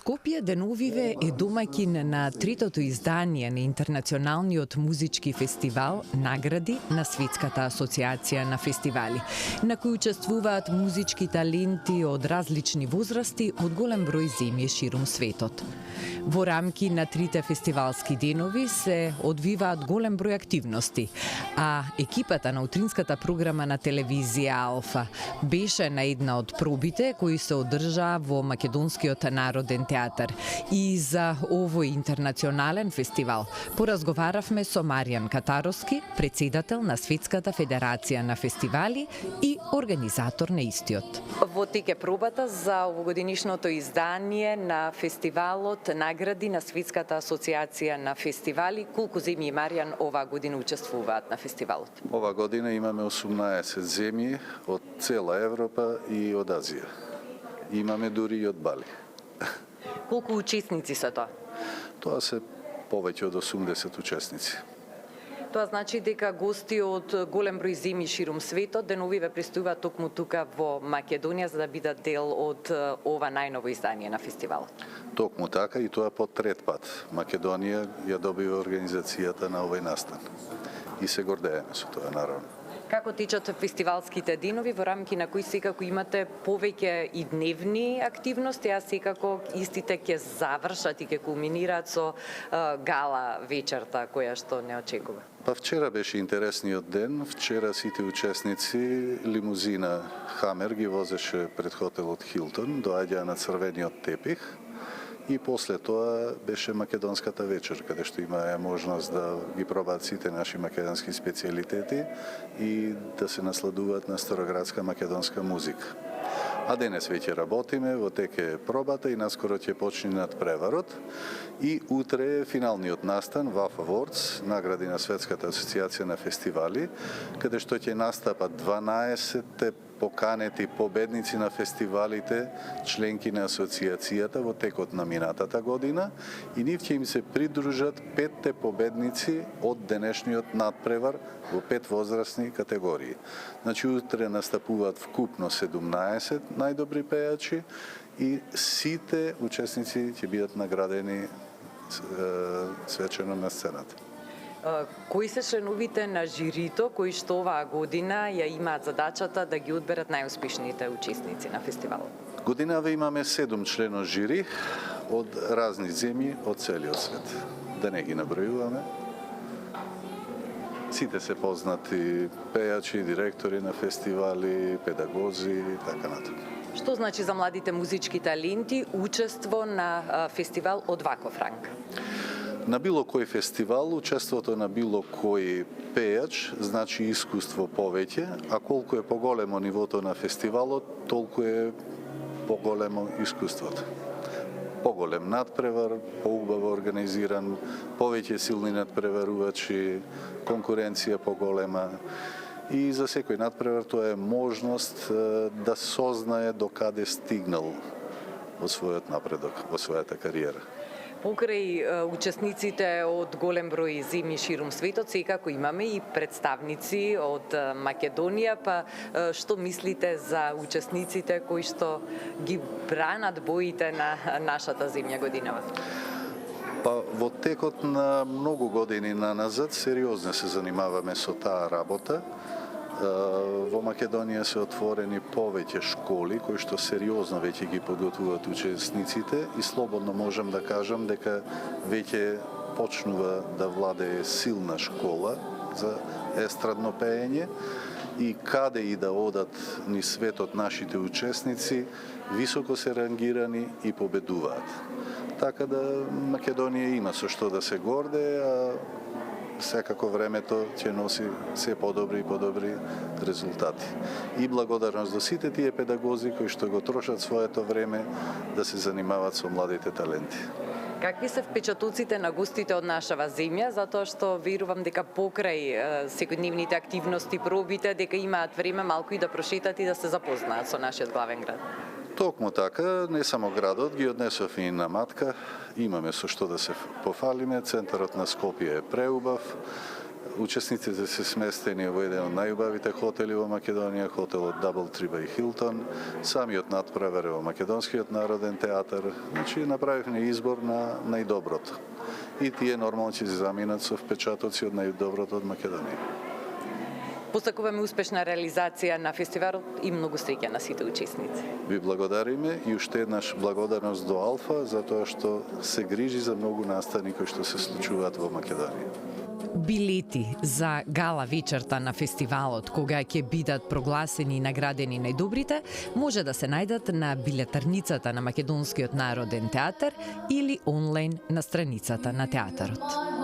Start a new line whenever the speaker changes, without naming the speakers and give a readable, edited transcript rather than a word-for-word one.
Скопје деновиве е домаќин на третото издание на Интернационалниот музички фестивал Награди на Светската асоциација на фестивали, на кој учествуваат музички таленти од различни возрасти од голем број земји ширум светот. Во рамки на трите фестивалски денови се одвиваат голем број активности, а екипата на утринската програма на телевизија Алфа беше на една од пробите кои се одржаа во Македонскиот народен театар. И за овој интернационален фестивал поразговаравме со Маријан Катаровски, председател на Светската федерација на фестивали и организатор на истиот. Во тек е пробата за овогодинишното издание на фестивалот Награди на Светската асоциација на фестивали. Колку земји, Маријан, оваа година учествуваат на фестивалот?
Ова година имаме 18 земји од цела Европа и од Азија. Имаме дури и од Бали.
Колку учесници се тоа?
Тоа се повеќе од 80 учесници.
Тоа значи дека гости од голем број земји ширум светот деновиве пристигуваат токму тука во Македонија за да бидат дел од ова најново издание на фестивалот.
Токму така, и тоа по трет пат. Македонија ја добива организацијата на овој настан. И се гордееме со тоа, наравно.
Како течат фестивалските денови, во рамки на кои секако имате повеќе и дневни активности, а секако истите ќе завршат и ќе кулминираат со гала вечерта која што не очекува?
Па вчера беше интересниот ден. Вчера сите учесници лимузина Хамер ги возеше пред хотелот Хилтон, доаѓаа на црвениот тепих. И после тоа беше македонската вечер, каде што имаа можност да ги пробаат сите наши македонски специјалитети и да се насладуваат на староградска македонска музика. А денес веќе работиме, во тек е пробата и наскоро ќе почне надпреварот. И утре е финалниот настан WAF Awards, награди на Светската асоциација на фестивали, каде што ќе настапат 12 поканети победници на фестивалите, членки на асоциацијата во текот на минатата година, и нив ќе им се придружат 5 победници од денешниот надпревар во 5 возрастни категории. Значи утре настапуваат вкупно 17 најдобри пејачи и сите учесници ќе бидат наградени свечено на сцената.
Кои се членовите на жирито кои што оваа година ја имаат задачата да ги одберат најуспешните учесници на фестивалот?
Годинава имаме 7 члено жири од разни земји од целиот свет. Да не ги набројуваме. Сите се познати пејачи, директори на фестивали, педагози и така натаму.
Што значи за младите музички таленти учество на фестивал од ваков ранг?
На било кој фестивал, учеството на било кој пејач значи искуство повеќе, а колку е поголемо нивото на фестивалот, толку е поголемо искуството. Поголем надпревар, поубаво организиран, повеќе силни надпреварувачи, конкуренција поголема. И за секој надпревар тоа е можност да сознае до каде стигнал во својот напредок, во својата кариера.
Покрај учесниците од голем број земји ширум светот, секако имаме и представници од Македонија, па што мислите за учесниците кои што ги бранат боите на нашата земја годинава?
Па во текот на многу години наназад сериозно се занимаваме со таа работа. Во Македонија се отворени повеќе школи кои што сериозно веќе ги подготвуваат учесниците и слободно можам да кажам дека веќе почнува да владее силна школа за естрадно пеење и каде и да одат ни светот нашите учесници, високо се рангирани и победуваат. Така да Македонија има со што да се гордее, а секако времето ќе носи се подобри и подобри резултати. И благодарност до сите тие педагози кои што го трошат своето време да се занимаваат со младите таленти.
Какви се впечатоците на гостите од нашава земја, затоа што верувам дека покрај секојдневните активности, пробите, дека имаат време малку и да прошетат и да се запознаат со нашиот главен град?
Токму така, не само градот, ги однесов и на матка. Имаме со што да се пофалиме. Центарот на Скопје е преубав. учесниците се сместени во еден од најубавите хотели во Македонија, хотелот Double Tree by Hilton. Самиот надправаре во Македонскиот народен театар. Значи, направивме избор на најдоброто. И тие нормално ќе се заминат со впечатоци од најдоброто од Македонија.
Посакуваме успешна реализација на фестивалот и многу среќа на сите учесници.
Ви благодариме и уште еднаш благодарност до Алфа за тоа што се грижи за многу настани кои што се случуваат во Македонија.
Билети за гала вечерта на фестивалот, кога ќе бидат прогласени и наградени најдобрите, може да се најдат на билетарницата на Македонскиот народен театар или онлайн на страницата на театарот.